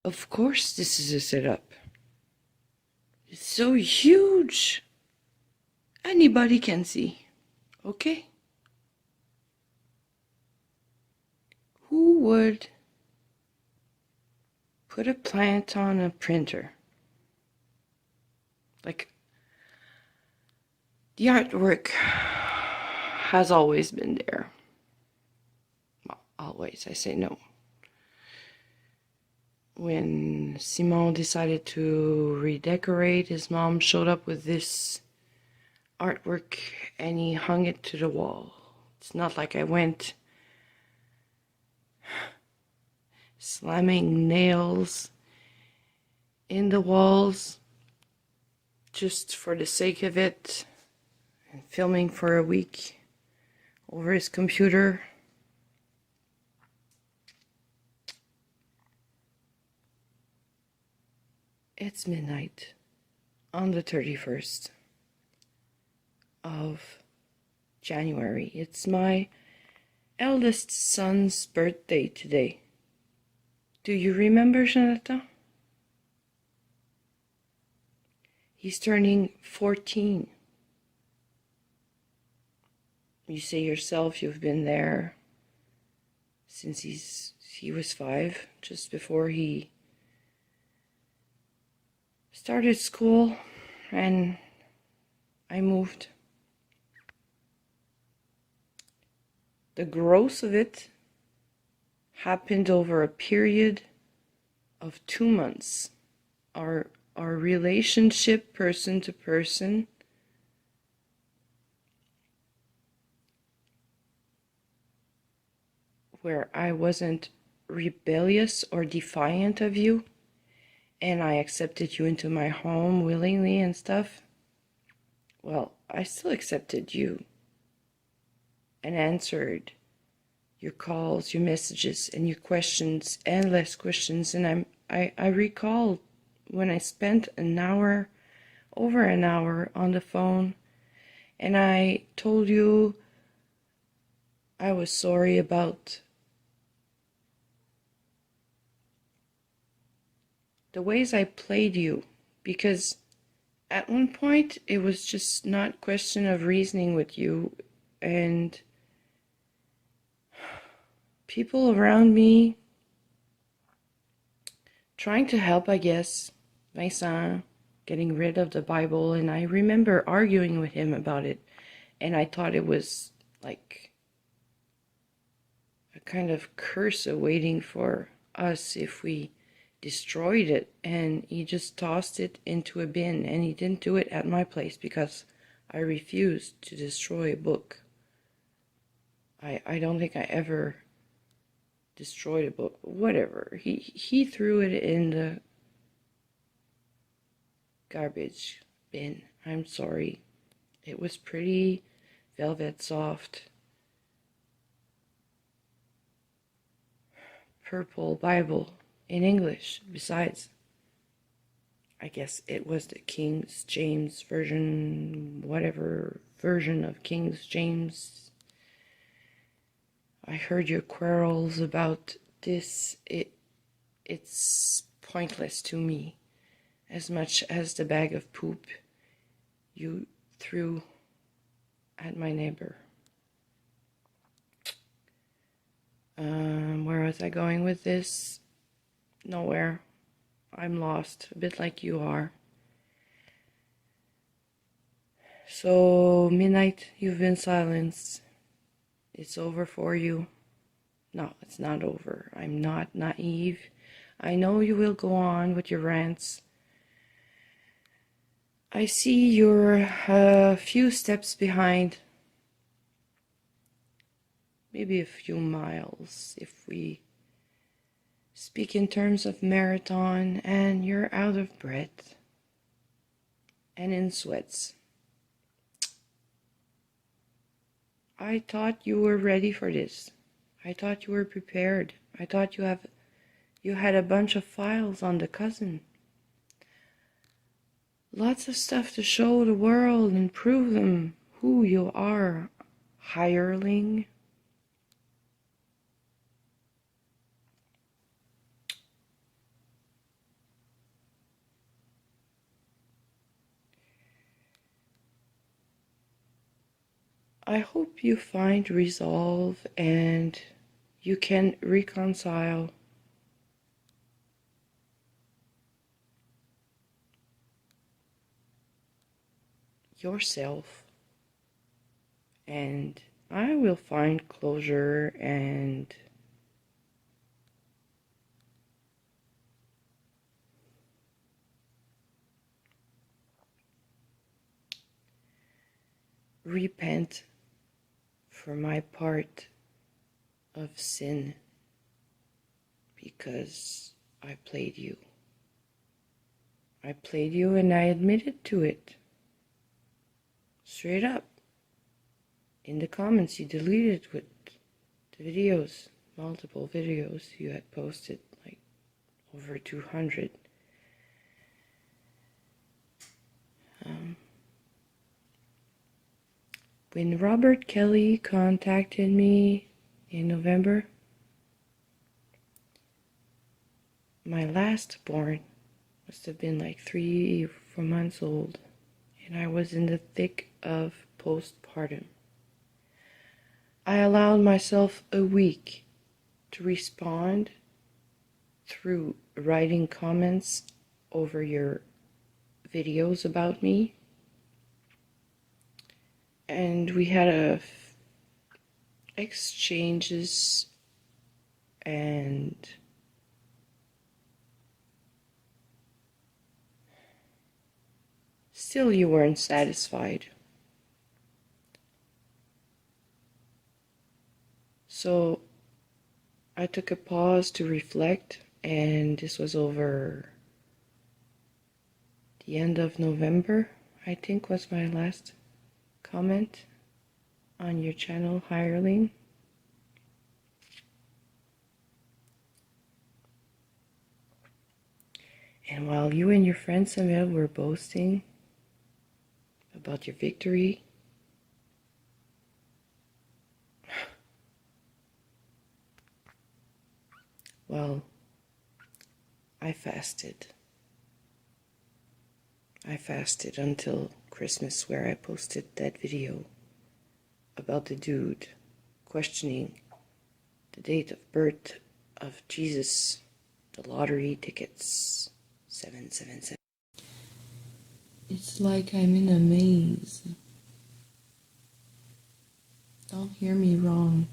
Of course, this is a setup. It's so huge. Anybody can see. Okay? Who would put a plant on a printer? Like, the artwork has always been there. Well, always, I say no. When Simon decided to redecorate, his mom showed up with this artwork and he hung it to the wall. It's not like I went slamming nails in the walls just for the sake of it and filming for a week over his computer. It's midnight on the 31st of January. It's my eldest son's birthday today. Do you remember, Jonathan? He's turning 14. You say yourself you've been there since he was 5, just before he started school, and I moved. The growth of it happened over a period of 2 months. Our relationship, person to person, where I wasn't rebellious or defiant of you, and I accepted you into my home willingly and stuff. Well, I still accepted you and answered your calls, your messages, and your questions, endless questions. And I recall when I spent over an hour on the phone, and I told you I was sorry about the ways I played you, because at one point it was just not a question of reasoning with you, and people around me trying to help, I guess. Vincent getting rid of the Bible, and I remember arguing with him about it, and I thought it was like a kind of curse awaiting for us if we destroyed it, and he just tossed it into a bin, and he didn't do it at my place because I refused to destroy a book. I don't think I ever destroyed a book. Whatever. He threw it in the garbage bin. I'm sorry. It was pretty velvet soft purple Bible in English. Besides, I guess it was the King James version, whatever version of King James. I heard your quarrels about this. It's pointless to me, as much as the bag of poop you threw at my neighbor. Where was I going with this? Nowhere. I'm lost, a bit like you are. So, midnight, you've been silenced. It's over for you. No, it's not over. I'm not naive. I know you will go on with your rants. I see you're a few steps behind. Maybe a few miles if we speak in terms of marathon, and you're out of breath and in sweats. I thought you were ready for this. I thought you were prepared. I thought you had a bunch of files on the cousin. Lots of stuff to show the world and prove them who you are, hireling. I hope you find resolve and you can reconcile yourself, and I will find closure and repent for my part of sin because I played you. I played you and I admitted to it. Straight up. In the comments you deleted with the videos, multiple videos you had posted, like over 200. When Robert Kelly contacted me in November, my last born must have been like 3 or 4 months old, and I was in the thick of postpartum. I allowed myself a week to respond through writing comments over your videos about me, and we had exchanges, and still you weren't satisfied. So I took a pause to reflect, and this was over the end of November, I think was my last comment on your channel, Hireling. And while you and your friend Samuel were boasting about your victory, well, I fasted. I fasted until Christmas, where I posted that video about the dude questioning the date of birth of Jesus, the lottery tickets, 777. It's like I'm in a maze. Don't hear me wrong.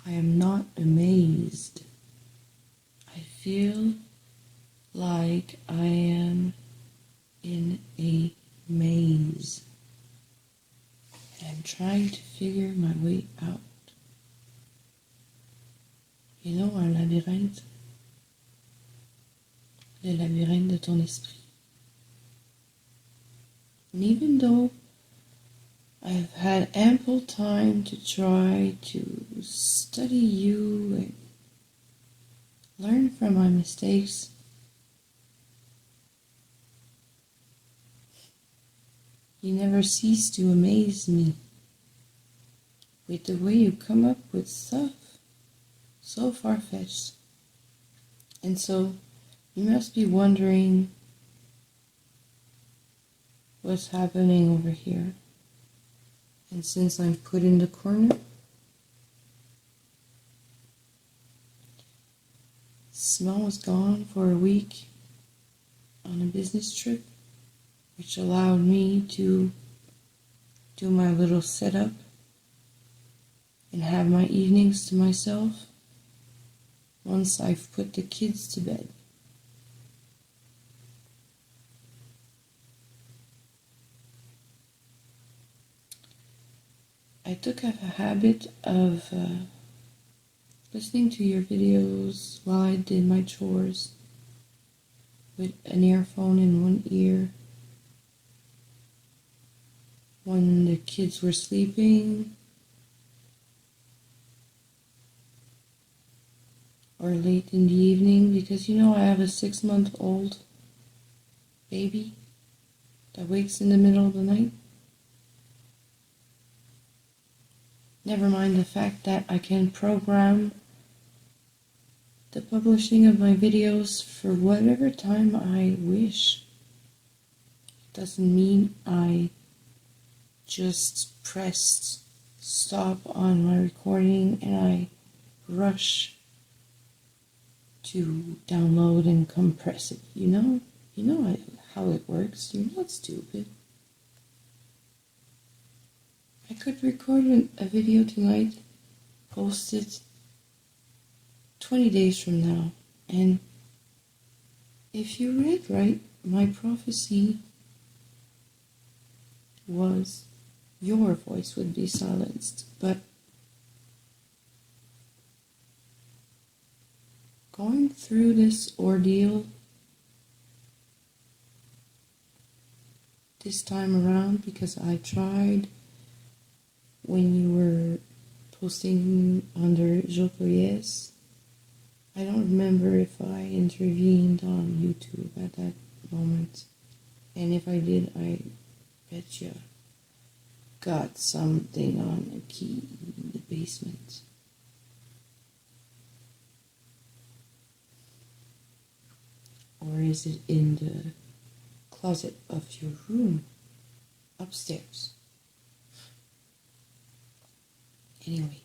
I am not amazed. I feel like I am in a maze. I'm trying to figure my way out. You know, un labyrinthe? Le labyrinthe de ton esprit. And even though I've had ample time to try to study you and learn from my mistakes, you never cease to amaze me with the way you come up with stuff so far-fetched. And so you must be wondering what's happening over here. And since I'm put in the corner, Simone was gone for a week on a business trip, which allowed me to do my little setup and have my evenings to myself once I've put the kids to bed. I took up a habit of listening to your videos while I did my chores with an earphone in one ear when the kids were sleeping or late in the evening, because you know I have a 6-month-old baby that wakes in the middle of the night. Never mind the fact that I can program the publishing of my videos for whatever time I wish. It doesn't mean I just pressed stop on my recording and I rush to download and compress it. You know how it works. You're not stupid. I could record a video tonight, post it 20 days from now, and if you read right, my prophecy was your voice would be silenced. But going through this ordeal this time around, because I tried when you were posting under Jokoyes, I don't remember if I intervened on YouTube at that moment. And if I did, I bet you got something on a key in the basement. Or is it in the closet of your room upstairs? Anyway,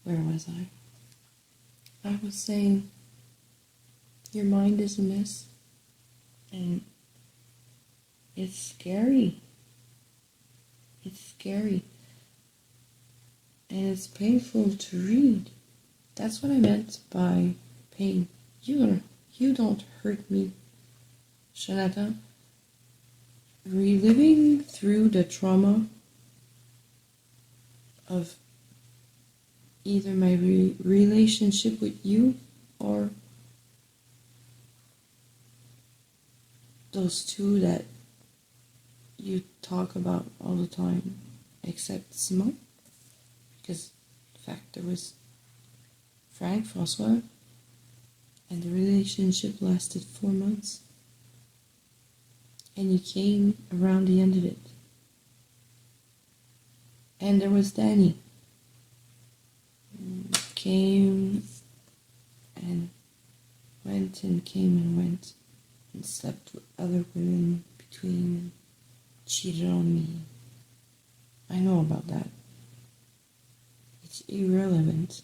where was I? I was saying your mind is a mess, and it's scary. It's scary. And it's painful to read. That's what I meant by pain. You don't hurt me, Jonathan. Reliving through the trauma of either my relationship with you or those two that you talk about all the time, except Simon, because in fact there was Frank, Francois, and the relationship lasted 4 months, and you came around the end of it. And there was Danny, came and went and came and went and slept with other women between, cheated on me. I know about that. It's irrelevant.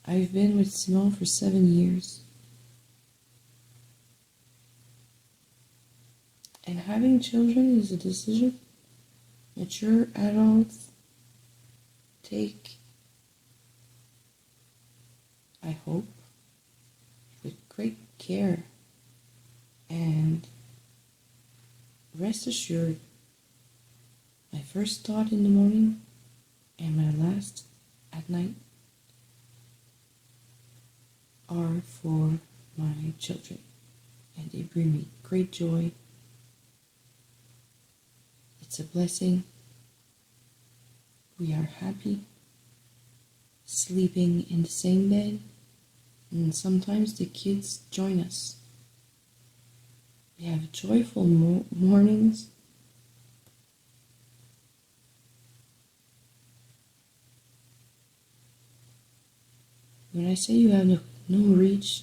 I've been with Simon for 7 years. And having children is a decision mature adults take, I hope, with great care. And rest assured, my first thought in the morning and my last at night are for my children, and they bring me great joy. It's a blessing. We are happy, sleeping in the same bed, and sometimes the kids join us. We have joyful mornings. When I say you have no reach,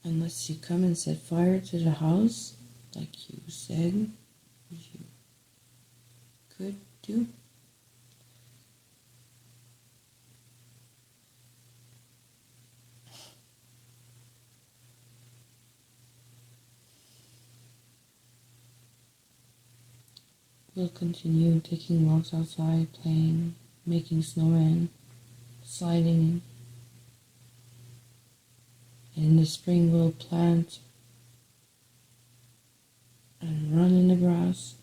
unless you come and set fire to the house, like you said you could do. We'll continue taking walks outside, playing, making snowmen, sliding. And in the spring we'll plant and run in the grass.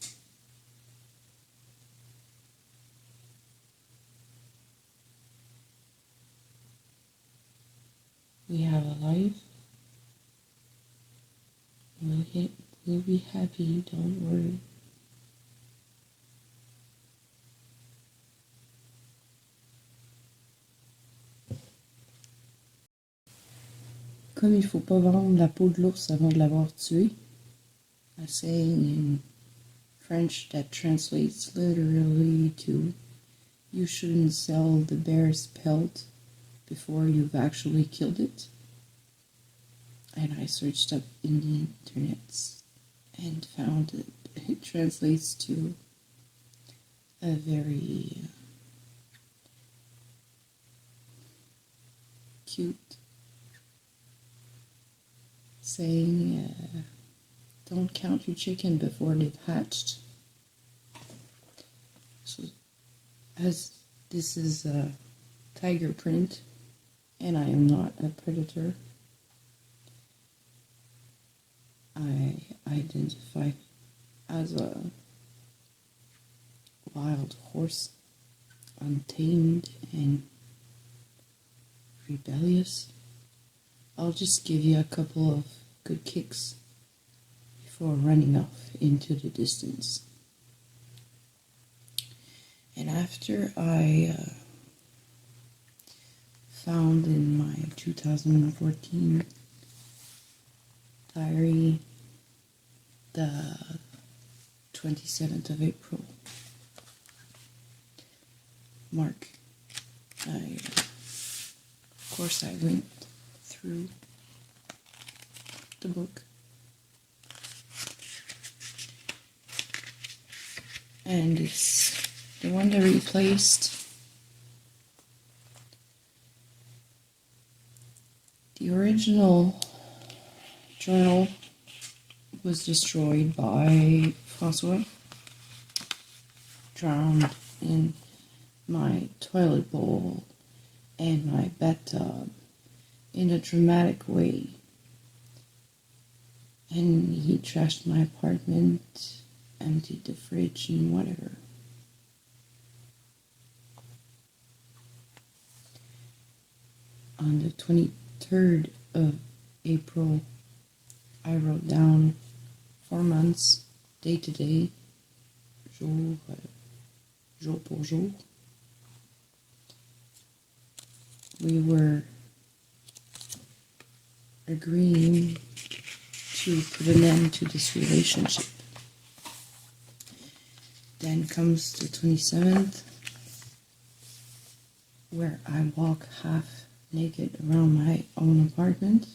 We have a life. We'll be happy, don't worry. Comme il faut pas vendre la peau de l'ours avant de l'avoir tué, a saying in French that translates literally to you shouldn't sell the bear's pelt before you've actually killed it. and I searched up in the internet and found it translates to a very cute saying, don't count your chicken before they've hatched. So, as this is a tiger print, and I am not a predator, I identify as a wild horse, untamed and rebellious. I'll just give you a couple of good kicks before running off into the distance. And after I found in my 2014 diary the 27th of April mark, of course I went through the book and it's the one that replaced the original journal. Was destroyed by Francois, drowned in my toilet bowl and my bathtub in a dramatic way. And he trashed my apartment, emptied the fridge and whatever. On the 23rd of April, I wrote down 4 months, day to day, jour pour jour. We were agreeing to put an end to this relationship. Then comes the 27th, where I walk half naked around my own apartment.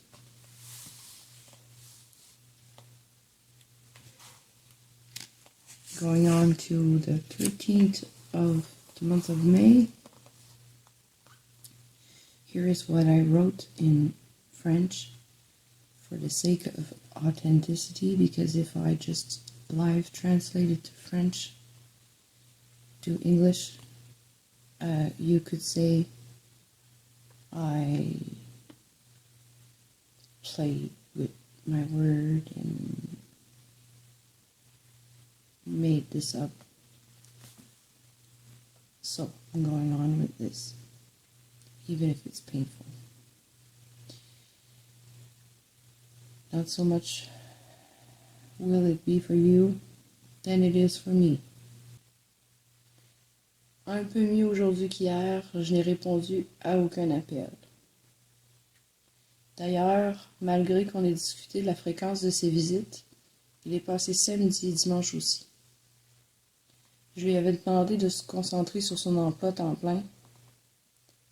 Going on to the 13th of the month of May. Here is what I wrote in French for the sake of authenticity, because if I just live translated to French to English, you could say I played with my word and made this up. So I'm going on with this, even if it's painful. Not so much will it be for you than it is for me. Un peu mieux aujourd'hui qu'hier, je n'ai répondu à aucun appel. D'ailleurs, malgré qu'on ait discuté de la fréquence de ses visites, il est passé samedi et dimanche aussi. Je lui avais demandé de se concentrer sur son emploi temps plein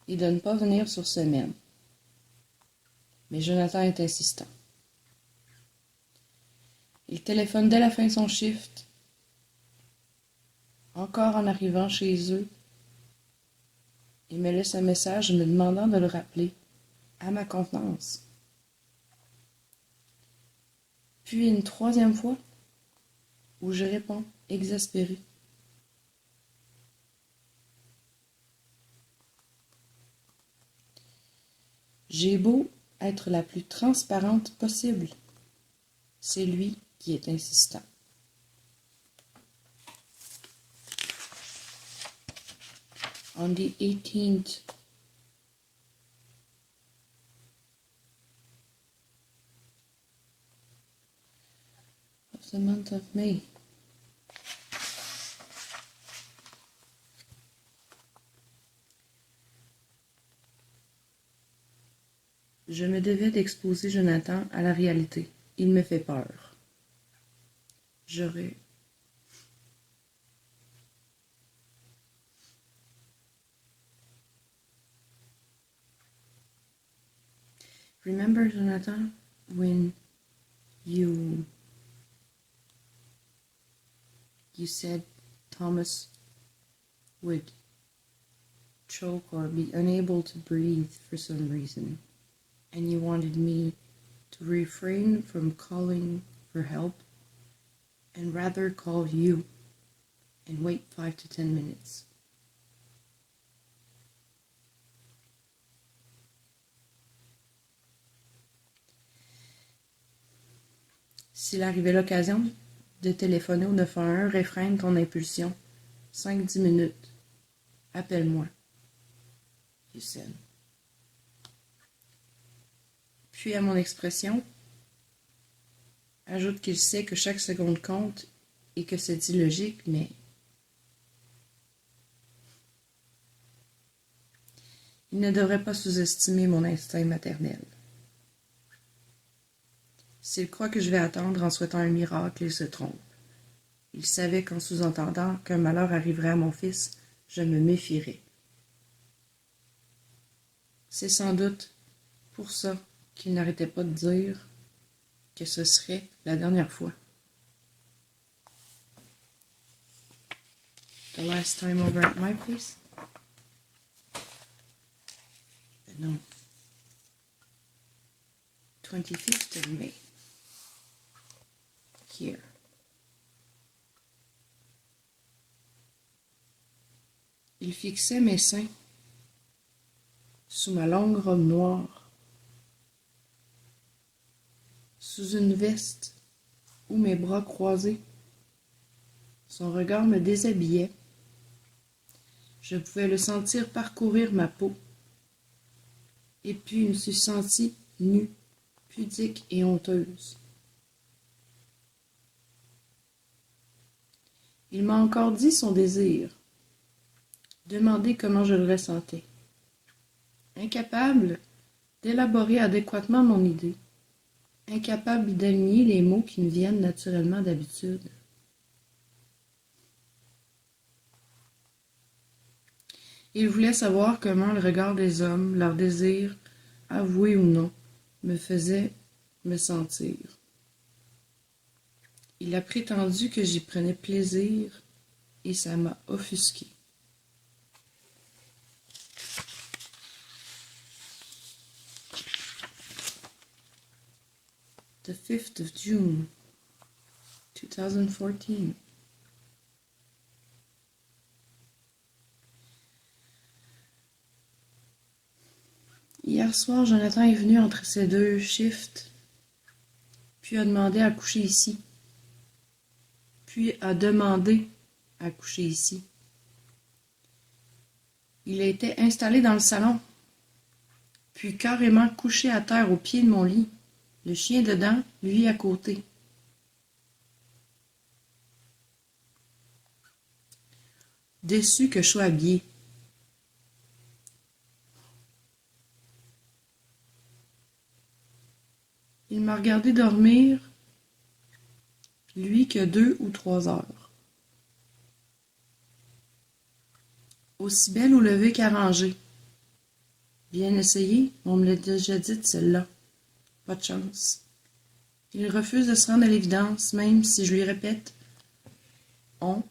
et de ne pas venir sur semaine. Mais Jonathan est insistant. Il téléphone dès la fin de son shift, encore en arrivant chez eux, et me laisse un message me demandant de le rappeler, à ma contenance. Puis une troisième fois, où je réponds, exaspéré. J'ai beau être la plus transparente possible, c'est lui qui est insistant. On the 18th of the month of May, je me devais d'exposer Jonathan à la réalité. Il me fait peur. J'aurais... Remember, Jonathan, when you said Thomas would choke or be unable to breathe for some reason, and you wanted me to refrain from calling for help and rather call you and wait 5 to 10 minutes. S'il arrivait l'occasion de téléphoner au 911, réfrène ton impulsion. 5-10 minutes. Appelle-moi. You said. Puis à mon expression, ajoute qu'il sait que chaque seconde compte et que c'est illogique, mais il ne devrait pas sous-estimer mon instinct maternel. S'il croit que je vais attendre en souhaitant un miracle, il se trompe. Il savait qu'en sous-entendant qu'un malheur arriverait à mon fils, je me méfierais. C'est sans doute pour ça qu'il n'arrêtait pas de dire que ce serait la dernière fois. The last time over at my place? No. 25th of May. Here. Il fixait mes seins sous ma longue robe noire, sous une veste où mes bras croisés. Son regard me déshabillait. Je pouvais le sentir parcourir ma peau. Et puis je me suis sentie nue, pudique et honteuse. Il m'a encore dit son désir, demandé comment je le ressentais. Incapable d'élaborer adéquatement mon idée, incapable d'aligner les mots qui me viennent naturellement d'habitude. Il voulait savoir comment le regard des hommes, leur désir, avoué ou non, me faisait me sentir. Il a prétendu que j'y prenais plaisir et ça m'a offusqué. The 5th of June, 2014. Hier soir, Jonathan est venu entre ses 2 shifts, puis a demandé à coucher ici. Puis a demandé à coucher ici. Il a été installé dans le salon, puis carrément couché à terre au pied de mon lit, le chien dedans, lui à côté. Déçu que je sois habillée. Il m'a regardé dormir, lui que 2 ou 3 heures. Aussi belle au lever qu'arrangée. Bien essayé, on me l'a déjà dit celle-là. Pas de chance. Il refuse de se rendre à l'évidence, même si je lui répète « on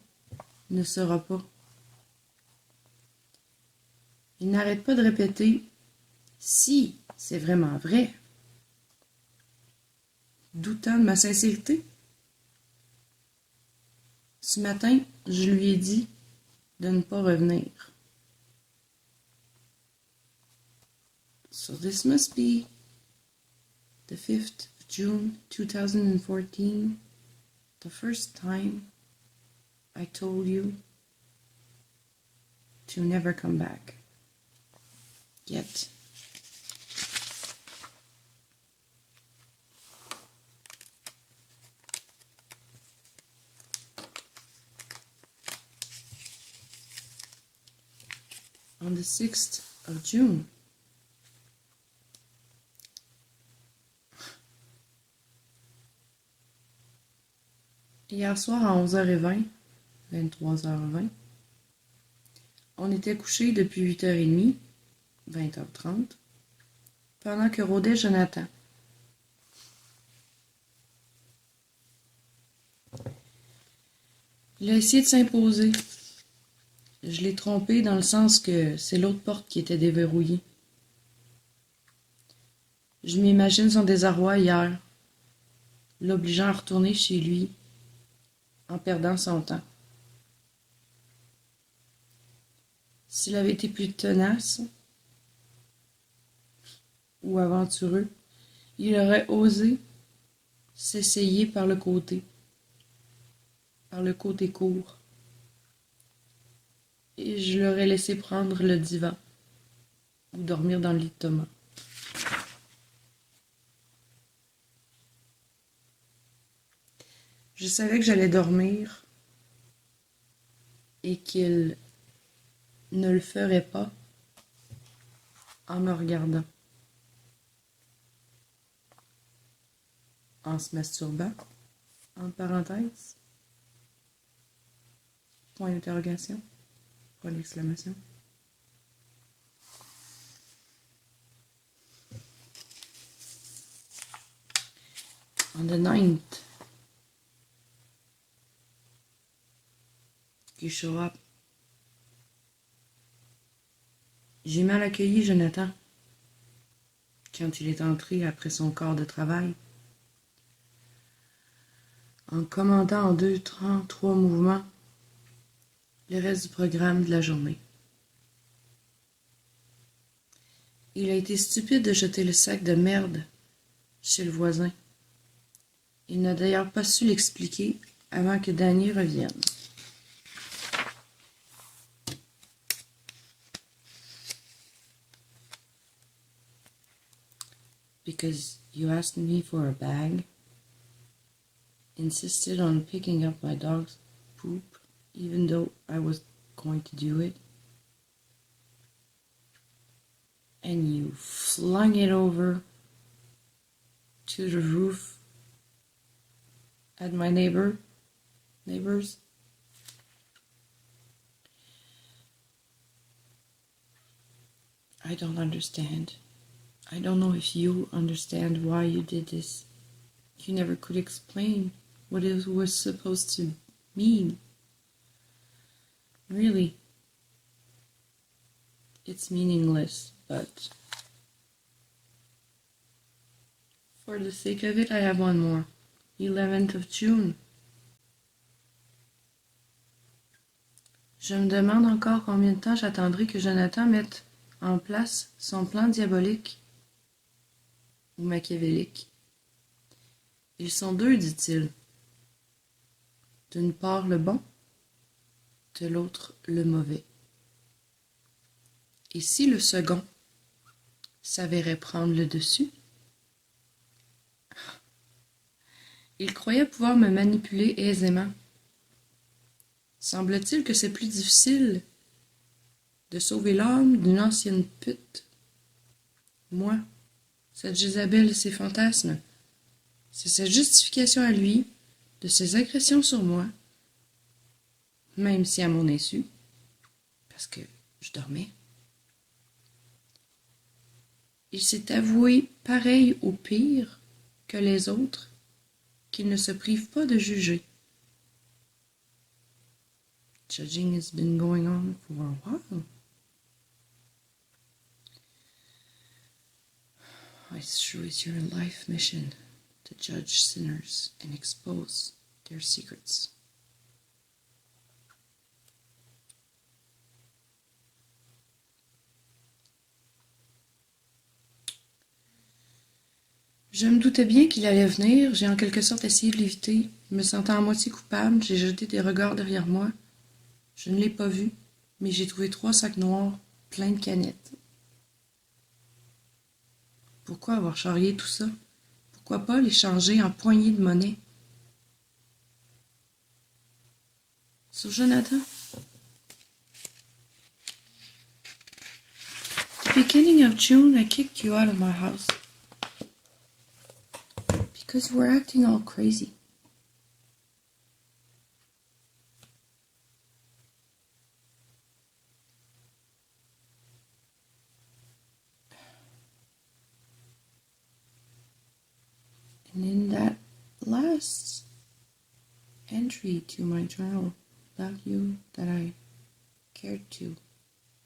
ne saura pas ». Il n'arrête pas de répéter « si, c'est vraiment vrai », doutant de ma sincérité. Ce matin, je lui ai dit de ne pas revenir. So this must be the 5th of June 2014, the first time I told you to never come back. Yet. On the 6th of June, hier soir à 11h20, 23h20, on était couchés depuis 8h30, 20h30, pendant que rôdait Jonathan. Il a essayé de s'imposer. Je l'ai trompé dans le sens que c'est l'autre porte qui était déverrouillée. Je m'imagine son désarroi hier, l'obligeant à retourner chez lui en perdant son temps. S'il avait été plus tenace ou aventureux, il aurait osé s'essayer par le côté court, et je l'aurais laissé prendre le divan ou dormir dans le lit de Thomas. Je savais que j'allais dormir et qu'il ne le ferait pas en me regardant, en se masturbant, en parenthèse, point d'interrogation, point d'exclamation. On the 9th, you show up. J'ai mal accueilli Jonathan quand il est entré après son quart de travail, en commandant en 2-3 mouvements le reste du programme de la journée. Il a été stupide de jeter le sac de merde chez le voisin. Il n'a d'ailleurs pas su l'expliquer avant que Danny revienne. Because you asked me for a bag, insisted on picking up my dog's poop, even though I was going to do it, and you flung it over to the roof at my neighbors. I don't understand. I don't know if you understand why you did this. You never could explain what it was supposed to mean. Really, it's meaningless, but for the sake of it, I have one more. 11th of June. Je me demande encore combien de temps j'attendrai que Jonathan mette en place son plan diabolique ou machiavélique. Ils sont deux, dit-il. D'une part le bon, de l'autre le mauvais. Et si le second s'avérait prendre le dessus? Il croyait pouvoir me manipuler aisément. Semble-t-il que c'est plus difficile de sauver l'âme d'une ancienne pute. Moi, cette Jézabel et ses fantasmes, c'est sa justification à lui de ses agressions sur moi, même si à mon insu, parce que je dormais. Il s'est avoué pareil au pire que les autres, qu'il ne se prive pas de juger. Judging has been going on for a while. It's true, it's your life mission to judge sinners and expose their secrets. Je me doutais bien qu'il allait venir, j'ai en quelque sorte essayé de l'éviter. Me sentant à moitié coupable, j'ai jeté des regards derrière moi. Je ne l'ai pas vu, mais j'ai trouvé 3 sacs noirs pleins de canettes. Pourquoi avoir charrié tout ça? Pourquoi pas les changer en poignées de monnaie? So, Jonathan, the beginning of June, I kicked you out of my house. Because you were acting all crazy. And in that last entry to my journal, value that I cared to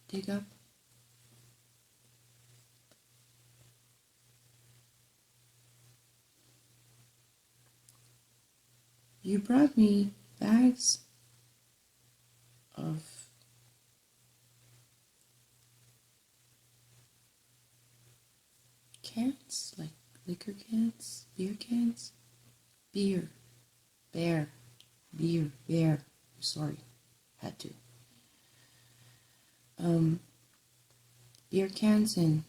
dig up. You brought me bags of cans, like liquor cans, beer cans, beer, bear, beer, bear. Sorry, had to. Beer cans and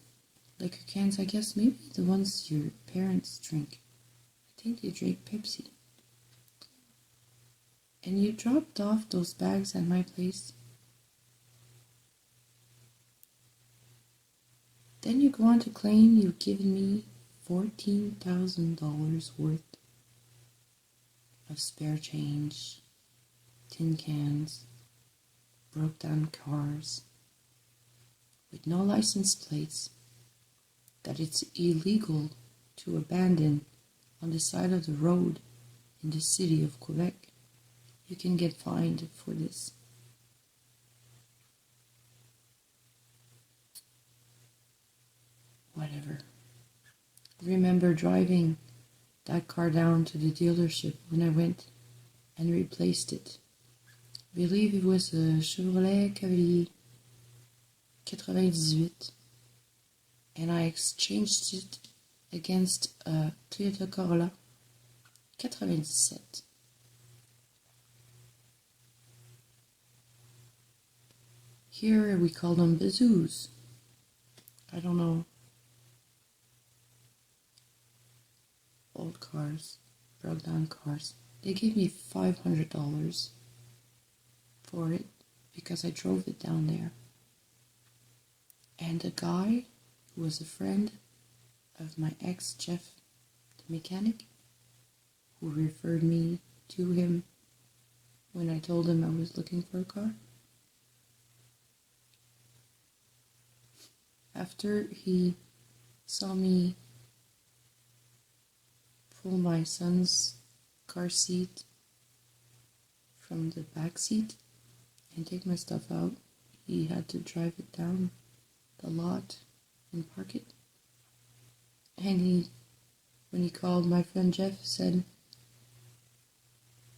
liquor cans, I guess maybe the ones your parents drink. I think they drink Pepsi. And you dropped off those bags at my place. Then you go on to claim you've given me $14,000 worth of spare change, tin cans, broke down cars, with no license plates, that it's illegal to abandon on the side of the road in the city of Quebec. You can get fined for this. Whatever. Remember driving that car down to the dealership when I went and replaced it. I believe it was a Chevrolet Cavalier 98, and I exchanged it against a Toyota Corolla 97. Here we call them bazoos. I don't know. Old cars, broke down cars. They gave me $500 for it because I drove it down there. And the guy who was a friend of my ex, Jeff, the mechanic, who referred me to him when I told him I was looking for a car. After he saw me pull my son's car seat from the back seat and take my stuff out, he had to drive it down the lot and park it. And when he called my friend Jeff, said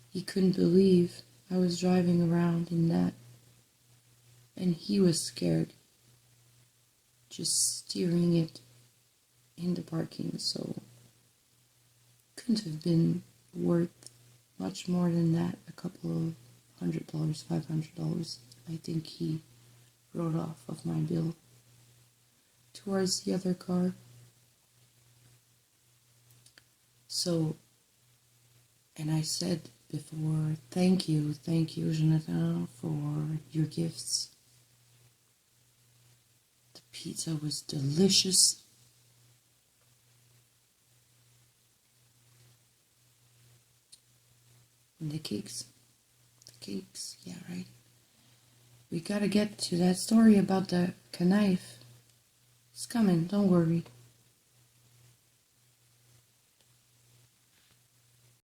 he couldn't believe I was driving around in that, and he was scared, just steering it in the parking. So couldn't have been worth much more than that. A couple of $100, $500, I think he wrote off of my bill towards the other car. So, and I said before, thank you, Jonathan, for your gifts. The pizza was delicious. And the cakes, yeah, right. We gotta get to that story about the knife. It's coming, don't worry.